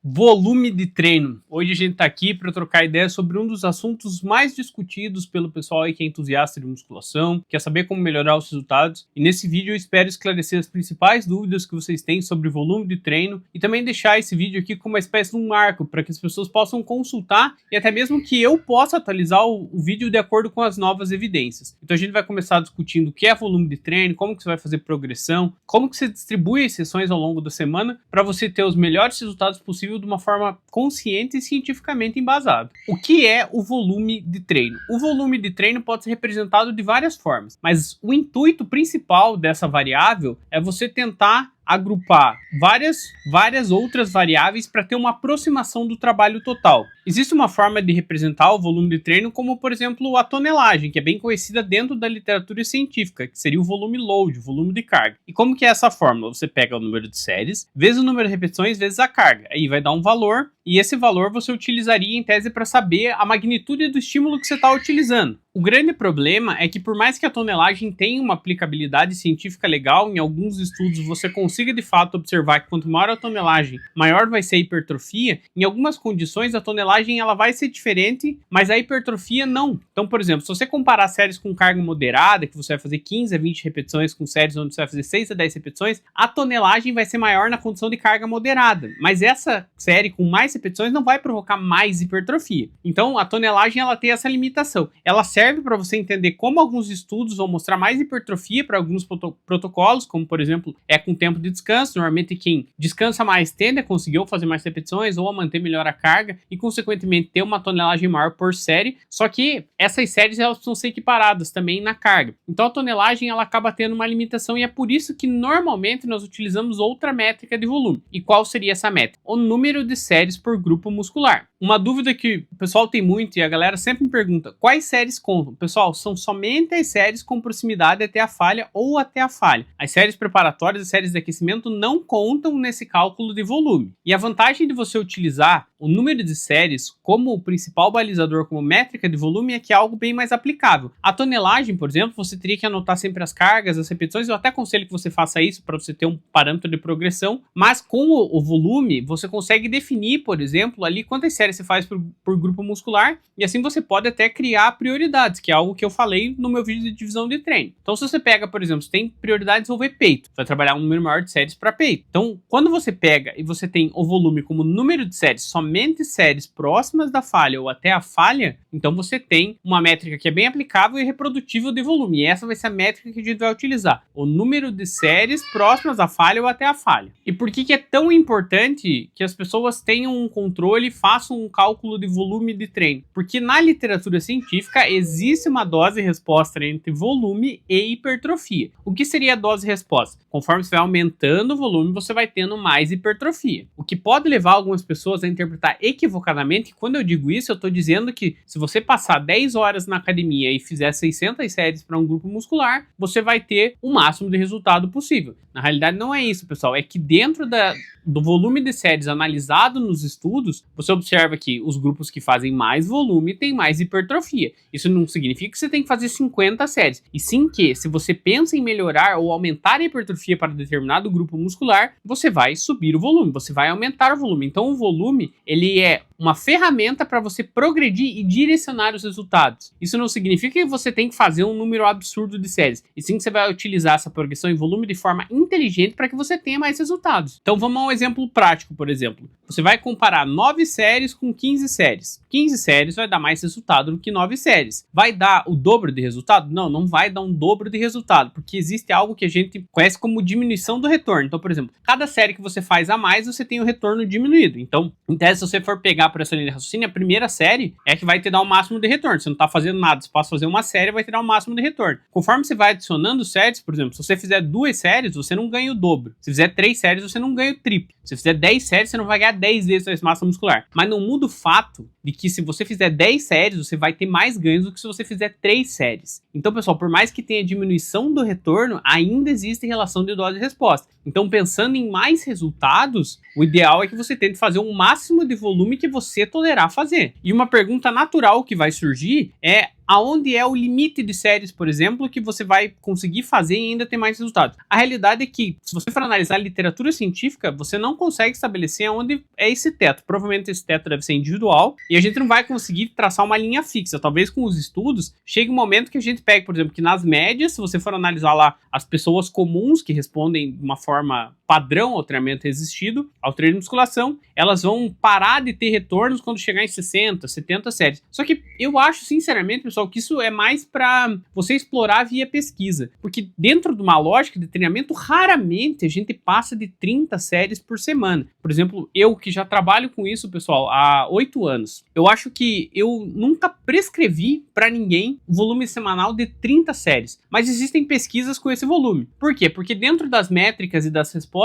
Volume de treino. Hoje a gente está aqui para trocar ideias sobre um dos assuntos mais discutidos pelo pessoal aí que é entusiasta de musculação, quer saber como melhorar os resultados. E nesse vídeo eu espero esclarecer as principais dúvidas que vocês têm sobre volume de treino e também deixar esse vídeo aqui como uma espécie de um marco para que as pessoas possam consultar e até mesmo que eu possa atualizar o vídeo de acordo com as novas evidências. Então a gente vai começar discutindo o que é volume de treino, como que você vai fazer progressão, como que você distribui as sessões ao longo da semana para você ter os melhores resultados possíveis de uma forma consciente e cientificamente embasada. O que é o volume de treino? O volume de treino pode ser representado de várias formas, mas o intuito principal dessa variável é você tentar agrupar várias outras variáveis para ter uma aproximação do trabalho total. Existe uma forma de representar o volume de treino como, por exemplo, a tonelagem, que é bem conhecida dentro da literatura científica, que seria o volume load, o volume de carga. E como que é essa fórmula? Você pega o número de séries, vezes o número de repetições, vezes a carga. Aí vai dar um valor, e esse valor você utilizaria em tese para saber a magnitude do estímulo que você está utilizando. O grande problema é que por mais que a tonelagem tenha uma aplicabilidade científica legal, em alguns estudos você consiga de fato observar que quanto maior a tonelagem, maior vai ser a hipertrofia, em algumas condições a tonelagem ela vai ser diferente, mas a hipertrofia não. Então, por exemplo, se você comparar séries com carga moderada, que você vai fazer 15 a 20 repetições com séries onde você vai fazer 6 a 10 repetições, a tonelagem vai ser maior na condição de carga moderada, mas essa série com mais repetições não vai provocar mais hipertrofia. Então, a tonelagem ela tem essa limitação. Ela serve para você entender como alguns estudos vão mostrar mais hipertrofia para alguns protocolos, como por exemplo, é com tempo de descanso. Normalmente quem descansa mais tende a conseguir ou fazer mais repetições ou a manter melhor a carga e consequentemente ter uma tonelagem maior por série, só que essas séries elas precisam ser equiparadas também na carga. Então a tonelagem ela acaba tendo uma limitação e é por isso que normalmente nós utilizamos outra métrica de volume. E qual seria essa métrica? O número de séries por grupo muscular. Uma dúvida que o pessoal tem muito e a galera sempre me pergunta, quais séries contam? Pessoal, são somente as séries com proximidade até a falha ou até a falha. As séries preparatórias e séries de aquecimento não contam nesse cálculo de volume. E a vantagem de você utilizar o número de séries como o principal balizador, como métrica de volume, é que é algo bem mais aplicável. A tonelagem, por exemplo, você teria que anotar sempre as cargas, as repetições. Eu até aconselho que você faça isso para você ter um parâmetro de progressão, mas com o volume, você consegue definir, por exemplo, ali quantas séries você faz por grupo muscular, e assim você pode até criar prioridades, que é algo que eu falei no meu vídeo de divisão de treino. Então, se você pega, por exemplo, você tem prioridade de desenvolver peito, você vai trabalhar um número maior de séries para peito. Então, quando você pega e você tem o volume como número de séries, somente séries próximas da falha ou até a falha, então você tem uma métrica que é bem aplicável e reprodutível de volume. E essa vai ser a métrica que a gente vai utilizar. O número de séries próximas à falha ou até a falha. E por que é tão importante que as pessoas tenham um controle e façam um cálculo de volume de treino? Porque na literatura científica existe uma dose-resposta entre volume e hipertrofia. O que seria a dose-resposta? Conforme você vai aumentando o volume, você vai tendo mais hipertrofia. O que pode levar algumas pessoas a interpretar equivocadamente. Quando eu digo isso, eu estou dizendo que se você passar 10 horas na academia e fizer 600 séries para um grupo muscular, você vai ter o máximo de resultado possível. Na realidade não é isso, pessoal. É que dentro do volume de séries analisado nos estudos, você observa que os grupos que fazem mais volume têm mais hipertrofia. Isso não significa que você tem que fazer 50 séries, e sim que, se você pensa em melhorar ou aumentar a hipertrofia para determinado grupo muscular, você vai subir o volume, você vai aumentar o volume. Então o volume, ele é uma ferramenta para você progredir e direcionar os resultados. Isso não significa que você tem que fazer um número absurdo de séries, e sim que você vai utilizar essa progressão em volume de forma inteligente para que você tenha mais resultados. Então vamos a um exemplo prático, por exemplo. Você vai comparar 9 séries com 15 séries. 15 séries vai dar mais resultado do que 9 séries. Vai dar o dobro de resultado? Não, não vai dar um dobro de resultado, porque existe algo que a gente conhece como diminuição do retorno. Então, por exemplo, cada série que você faz a mais, você tem o retorno diminuído. Então, em tese, se você for pegar por essa linha de raciocínio, a primeira série é que vai te dar o máximo de retorno. Você não está fazendo nada, você pode fazer uma série, vai te dar o máximo de retorno. Conforme você vai adicionando séries, por exemplo, se você fizer 2 séries, você não ganha o dobro. Se fizer 3 séries, você não ganha o triplo. Se fizer 10 séries, você não vai ganhar 10 vezes a massa muscular. Mas não muda o fato de que se você fizer 10 séries, você vai ter mais ganhos do que se você fizer 3 séries. Então, pessoal, por mais que tenha diminuição do retorno, ainda existe relação de dose e resposta. Então, pensando em mais resultados, o ideal é que você tente fazer o máximo de volume que você tolerar fazer. E uma pergunta natural que vai surgir é aonde é o limite de séries, por exemplo, que você vai conseguir fazer e ainda ter mais resultados. A realidade é que, se você for analisar a literatura científica, você não consegue estabelecer aonde é esse teto. Provavelmente esse teto deve ser individual e a gente não vai conseguir traçar uma linha fixa. Talvez com os estudos chegue um momento que a gente pegue, por exemplo, que nas médias, se você for analisar lá as pessoas comuns que respondem de uma forma padrão ao treinamento resistido, ao treino de musculação, elas vão parar de ter retornos quando chegar em 60, 70 séries. Só que eu acho, sinceramente, pessoal, que isso é mais para você explorar via pesquisa. Porque dentro de uma lógica de treinamento, raramente a gente passa de 30 séries por semana. Por exemplo, eu que já trabalho com isso, pessoal, há 8 anos. Eu acho que eu nunca prescrevi para ninguém um volume semanal de 30 séries. Mas existem pesquisas com esse volume. Por quê? Porque dentro das métricas e das respostas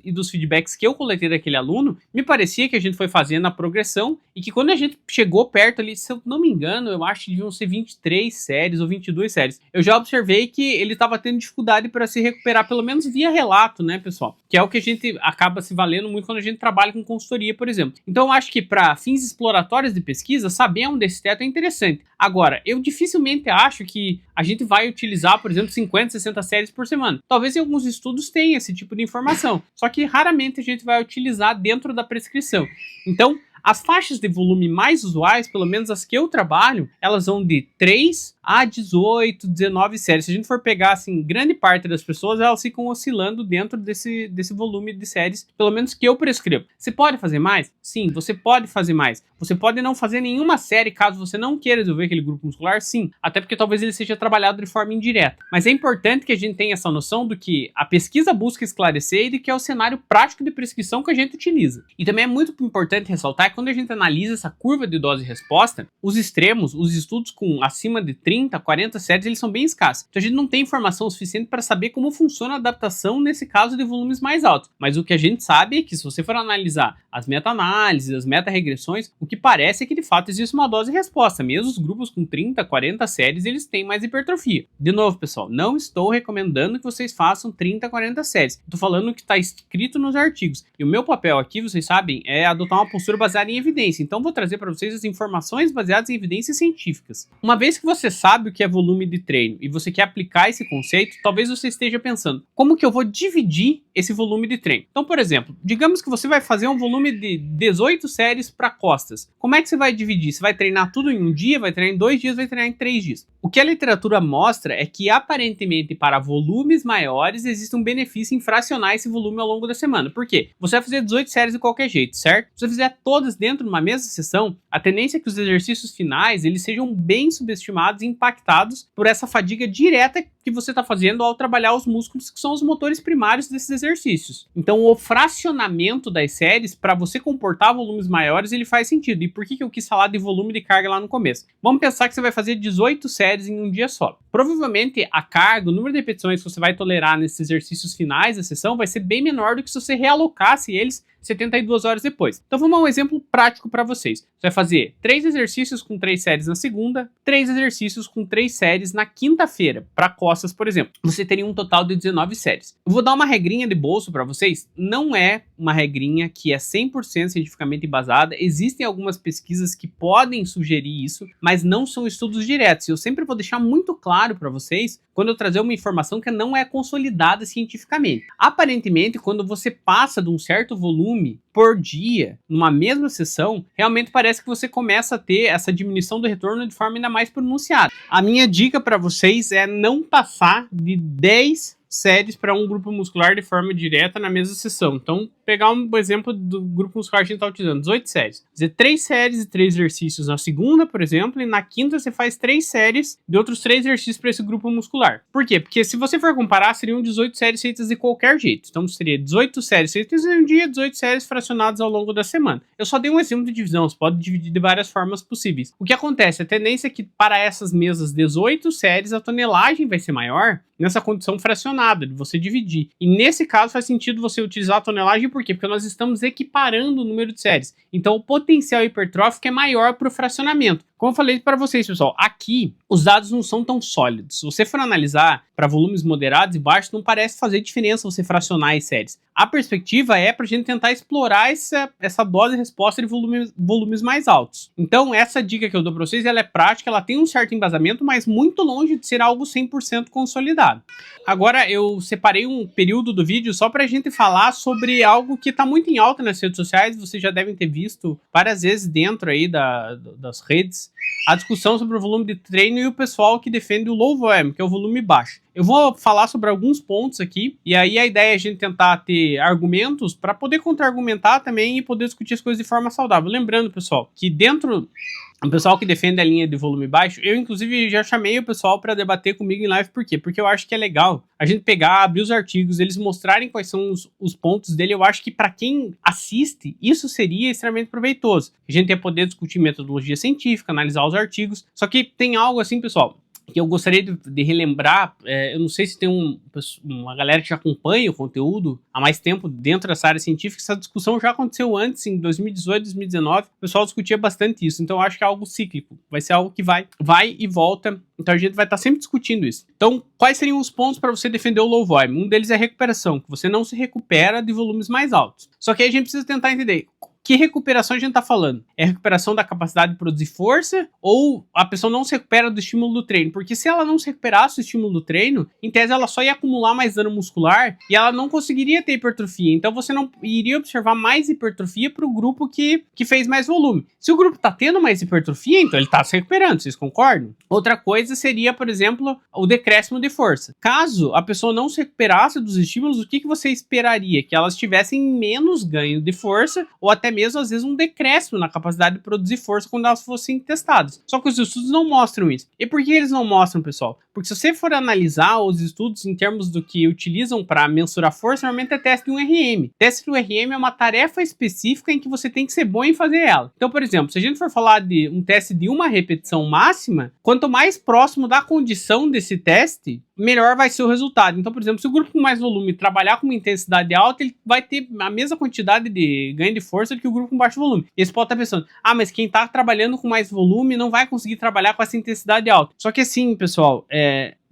e dos feedbacks que eu coletei daquele aluno, me parecia que a gente foi fazendo a progressão e que quando a gente chegou perto ali, se eu não me engano, eu acho que deviam ser 23 séries ou 22 séries. Eu já observei que ele estava tendo dificuldade para se recuperar, pelo menos via relato, né, pessoal? Que é o que a gente acaba se valendo muito quando a gente trabalha com consultoria, por exemplo. Então eu acho que para fins exploratórios de pesquisa, saber onde esse teto é interessante. Agora, eu dificilmente acho que a gente vai utilizar, por exemplo, 50, 60 séries por semana. Talvez em alguns estudos tenha esse tipo de informação, só que raramente a gente vai utilizar dentro da prescrição. Então, as faixas de volume mais usuais, pelo menos as que eu trabalho, elas vão de 3 a 18, 19 séries. Se a gente for pegar, assim, grande parte das pessoas, elas ficam oscilando dentro desse volume de séries, pelo menos que eu prescrevo. Você pode fazer mais? Sim, você pode fazer mais. Você pode não fazer nenhuma série, caso você não queira desenvolver aquele grupo muscular, sim. Até porque talvez ele seja trabalhado de forma indireta. Mas é importante que a gente tenha essa noção do que a pesquisa busca esclarecer e de que é o cenário prático de prescrição que a gente utiliza. E também é muito importante ressaltar que quando a gente analisa essa curva de dose e resposta, os extremos, os estudos com acima de 30, 40 séries, eles são bem escassos. Então a gente não tem informação suficiente para saber como funciona a adaptação nesse caso de volumes mais altos. Mas o que a gente sabe é que se você for analisar as meta-análises, as meta-regressões, o que parece é que de fato existe uma dose e resposta. Mesmo os grupos com 30, 40 séries, eles têm mais hipertrofia. De novo, pessoal, não estou recomendando que vocês façam 30, 40 séries. Estou falando o que está escrito nos artigos. E o meu papel aqui, vocês sabem, é adotar uma postura baseada em evidência. Então vou trazer para vocês as informações baseadas em evidências científicas. Uma vez que você sabe o que é volume de treino e você quer aplicar esse conceito, talvez você esteja pensando, como que eu vou dividir esse volume de treino? Então, por exemplo, digamos que você vai fazer um volume de 18 séries para costas. Como é que você vai dividir? Você vai treinar tudo em um dia, vai treinar em 2 dias, vai treinar em 3 dias. O que a literatura mostra é que aparentemente para volumes maiores existe um benefício em fracionar esse volume ao longo da semana. Por quê? Você vai fazer 18 séries de qualquer jeito, certo? Se você fizer todas dentro de uma mesma sessão, a tendência é que os exercícios finais eles sejam bem subestimados e impactados por essa fadiga direta que você está fazendo ao trabalhar os músculos que são os motores primários desses exercícios. Então o fracionamento das séries para você comportar volumes maiores ele faz sentido. E por que eu quis falar de volume de carga lá no começo? Vamos pensar que você vai fazer 18 séries em um dia só. Provavelmente a carga, o número de repetições que você vai tolerar nesses exercícios finais da sessão vai ser bem menor do que se você realocasse eles 72 horas depois. Então vamos dar um exemplo prático para vocês. Você vai fazer 3 exercícios com 3 séries na segunda, 3 exercícios com 3 séries na quinta-feira, para costas, por exemplo. Você teria um total de 19 séries. Eu vou dar uma regrinha de bolso para vocês. Não é uma regrinha que é 100% cientificamente embasada. Existem algumas pesquisas que podem sugerir isso, mas não são estudos diretos. Eu sempre vou deixar muito claro para vocês quando eu trazer uma informação que não é consolidada cientificamente. Aparentemente, quando você passa de um certo volume por dia, numa mesma sessão, realmente parece que você começa a ter essa diminuição do retorno de forma ainda mais pronunciada. A minha dica para vocês é não passar de 10 séries para um grupo muscular de forma direta na mesma sessão. Então, pegar um exemplo do grupo muscular que a gente está utilizando, 18 séries. Fazer 3 séries e 3 exercícios na segunda, por exemplo, e na quinta você faz 3 séries de outros 3 exercícios para esse grupo muscular. Por quê? Porque se você for comparar, seriam 18 séries feitas de qualquer jeito. Então, seria 18 séries feitas em um dia, 18 séries fracionadas ao longo da semana. Eu só dei um exemplo de divisão, você pode dividir de várias formas possíveis. O que acontece? A tendência é que para essas mesas 18 séries, a tonelagem vai ser maior nessa condição fracionada, de você dividir. E nesse caso faz sentido você utilizar a tonelagem, por quê? Porque nós estamos equiparando o número de séries. Então o potencial hipertrófico é maior para o fracionamento. Como eu falei para vocês, pessoal, aqui os dados não são tão sólidos. Se você for analisar para volumes moderados e baixos, não parece fazer diferença você fracionar as séries. A perspectiva é para a gente tentar explorar essa dose de resposta de volumes mais altos. Então, essa dica que eu dou para vocês, ela é prática, ela tem um certo embasamento, mas muito longe de ser algo 100% consolidado. Agora, eu separei um período do vídeo só para a gente falar sobre algo que está muito em alta nas redes sociais, vocês já devem ter visto várias vezes dentro aí das redes, a discussão sobre o volume de treino e o pessoal que defende o low volume, que é o volume baixo. Eu vou falar sobre alguns pontos aqui, e aí a ideia é a gente tentar ter argumentos para poder contra-argumentar também e poder discutir as coisas de forma saudável. Lembrando, pessoal, que dentro... O pessoal que defende a linha de volume baixo, eu inclusive já chamei o pessoal para debater comigo em live, por quê? Porque eu acho que é legal a gente pegar, abrir os artigos, eles mostrarem quais são os pontos dele. Eu acho que para quem assiste, isso seria extremamente proveitoso. A gente ia poder discutir metodologia científica, analisar os artigos, só que tem algo assim, pessoal, que eu gostaria de relembrar. Eu não sei se tem uma galera que já acompanha o conteúdo há mais tempo dentro dessa área científica. Essa discussão já aconteceu antes, em 2018, 2019, o pessoal discutia bastante isso, então eu acho que é algo cíclico, vai ser algo que vai e volta, então a gente vai estar sempre discutindo isso. Então, quais seriam os pontos para você defender o low volume? Um deles é a recuperação, que você não se recupera de volumes mais altos. Só que aí a gente precisa tentar entender que recuperação a gente está falando. É a recuperação da capacidade de produzir força ou a pessoa não se recupera do estímulo do treino? Porque se ela não se recuperasse do estímulo do treino, em tese ela só ia acumular mais dano muscular e ela não conseguiria ter hipertrofia. Então você não iria observar mais hipertrofia para o grupo que fez mais volume. Se o grupo está tendo mais hipertrofia, então ele está se recuperando, vocês concordam? Outra coisa seria, por exemplo, o decréscimo de força. Caso a pessoa não se recuperasse dos estímulos, o que você esperaria? Que elas tivessem menos ganho de força ou até mesmo, às vezes, um decréscimo na capacidade de produzir força quando elas fossem testadas. Só que os estudos não mostram isso. E por que eles não mostram, pessoal? Porque se você for analisar os estudos em termos do que utilizam para mensurar força, normalmente é teste de 1RM. Teste de 1RM é uma tarefa específica em que você tem que ser bom em fazer ela. Então, por exemplo, se a gente for falar de um teste de uma repetição máxima, quanto mais próximo da condição desse teste, melhor vai ser o resultado. Então, por exemplo, se o grupo com mais volume trabalhar com uma intensidade alta, ele vai ter a mesma quantidade de ganho de força que o grupo com baixo volume. E você pode estar pensando, mas quem está trabalhando com mais volume não vai conseguir trabalhar com essa intensidade alta. Só que assim, pessoal,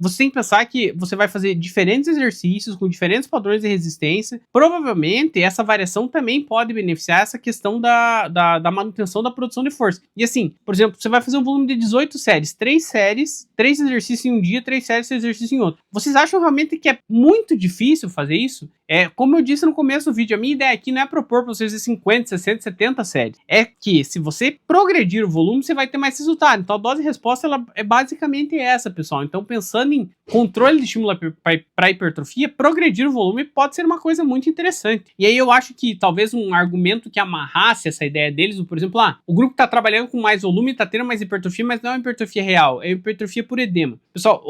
você tem que pensar que você vai fazer diferentes exercícios com diferentes padrões de resistência. Provavelmente, essa variação também pode beneficiar essa questão da manutenção da produção de força. E assim, por exemplo, você vai fazer um volume de 18 séries, 3 exercícios em um dia, 3 séries, 3 exercícios em outro. Vocês acham realmente que é muito difícil fazer isso? Como eu disse no começo do vídeo, a minha ideia aqui não é propor para vocês 50, 60, 70 séries. É que se você progredir o volume, você vai ter mais resultado. Então a dose de resposta ela é basicamente essa, pessoal. Então pensando em controle de estímulo para hipertrofia, progredir o volume pode ser uma coisa muito interessante. E aí eu acho que talvez um argumento que amarrasse essa ideia deles, por exemplo, o grupo está trabalhando com mais volume, está tendo mais hipertrofia, mas não é uma hipertrofia real, é hipertrofia por edema. Pessoal,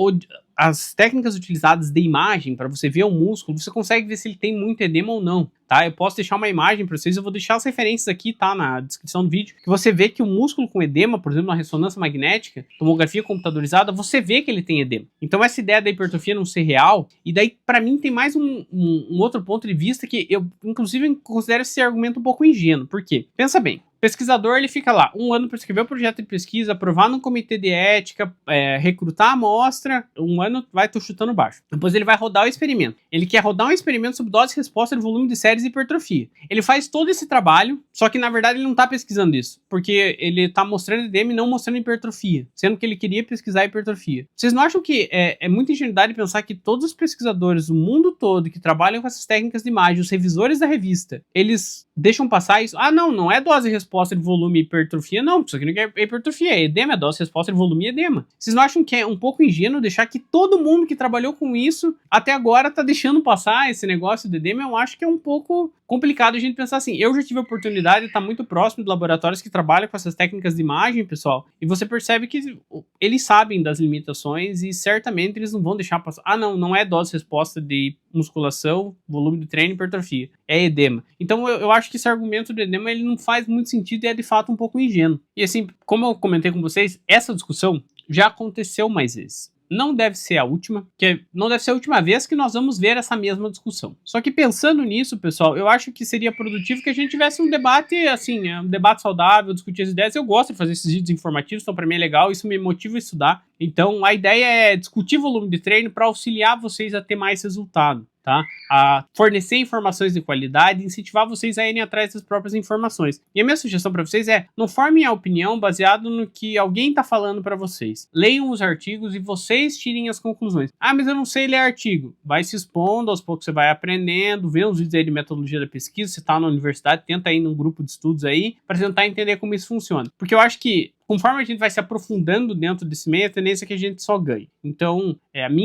as técnicas utilizadas de imagem para você ver o músculo, você consegue ver se ele tem muito edema ou não, tá? Eu posso deixar uma imagem para vocês, eu vou deixar as referências aqui, tá? Na descrição do vídeo, que você vê que o músculo com edema, por exemplo, na ressonância magnética, tomografia computadorizada, você vê que ele tem edema. Então essa ideia da hipertrofia não ser real, e daí para mim tem mais um outro ponto de vista que eu, inclusive, considero esse argumento um pouco ingênuo. Por quê? Pensa bem. Pesquisador, ele fica lá, um ano para escrever o projeto de pesquisa, aprovar no comitê de ética, recrutar a amostra, um ano vai tô chutando baixo. Depois ele vai rodar o experimento. Ele quer rodar um experimento sobre dose e resposta de volume de séries e hipertrofia. Ele faz todo esse trabalho, só que na verdade ele não está pesquisando isso, porque ele está mostrando edema e não mostrando hipertrofia, sendo que ele queria pesquisar hipertrofia. Vocês não acham que é muita ingenuidade pensar que todos os pesquisadores do mundo todo que trabalham com essas técnicas de imagem, os revisores da revista, eles deixam passar isso? Não é dose e resposta de volume e hipertrofia, não. Isso aqui não é hipertrofia, é edema, é dose, resposta de volume e edema. Vocês não acham que é um pouco ingênuo deixar que todo mundo que trabalhou com isso até agora tá deixando passar esse negócio de edema? Eu acho que é um pouco complicado a gente pensar assim. Eu já tive a oportunidade de estar muito próximo de laboratórios que trabalham com essas técnicas de imagem, pessoal, e você percebe que eles sabem das limitações e certamente eles não vão deixar passar. Não é dose-resposta de musculação, volume de treino e hipertrofia, é edema. Então eu acho que esse argumento do edema ele não faz muito sentido e é de fato um pouco ingênuo. E assim, como eu comentei com vocês, essa discussão já aconteceu mais vezes. não deve ser a última, que não deve ser a última vez que nós vamos ver essa mesma discussão. Só que pensando nisso, pessoal, eu acho que seria produtivo que a gente tivesse um debate, assim, um debate saudável, discutir as ideias. Eu gosto de fazer esses vídeos informativos, então para mim é legal, isso me motiva a estudar. Então a ideia é discutir volume de treino para auxiliar vocês a ter mais resultado, tá? A fornecer informações de qualidade e incentivar vocês a irem atrás das próprias informações. E a minha sugestão para vocês é, não formem a opinião baseado no que alguém está falando para vocês. Leiam os artigos e vocês tirem as conclusões. Ah, mas eu não sei ler artigo. Vai se expondo, aos poucos você vai aprendendo, vê uns vídeos aí de metodologia da pesquisa, você está na universidade, tenta ir num grupo de estudos aí, para tentar entender como isso funciona. Porque eu acho que conforme a gente vai se aprofundando dentro desse meio, a tendência é que a gente só ganhe. Então,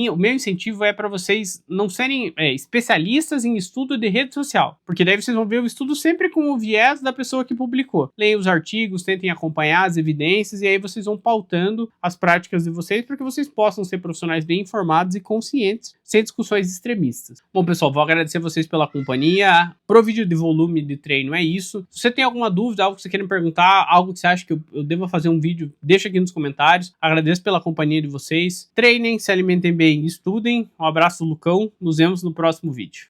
o meu incentivo é para vocês não serem especialistas em estudo de rede social, porque daí vocês vão ver o estudo sempre com o viés da pessoa que publicou. Leiam os artigos, tentem acompanhar as evidências e aí vocês vão pautando as práticas de vocês para que vocês possam ser profissionais bem informados e conscientes, sem discussões extremistas. Bom, pessoal, vou agradecer vocês pela companhia. Pro vídeo de volume de treino é isso. Se você tem alguma dúvida, algo que você queira me perguntar, algo que você acha que eu devo fazer um vídeo, deixa aqui nos comentários. Agradeço pela companhia de vocês. Treinem, se alimentem bem, estudem. Um abraço do Lucão. Nos vemos no próximo vídeo.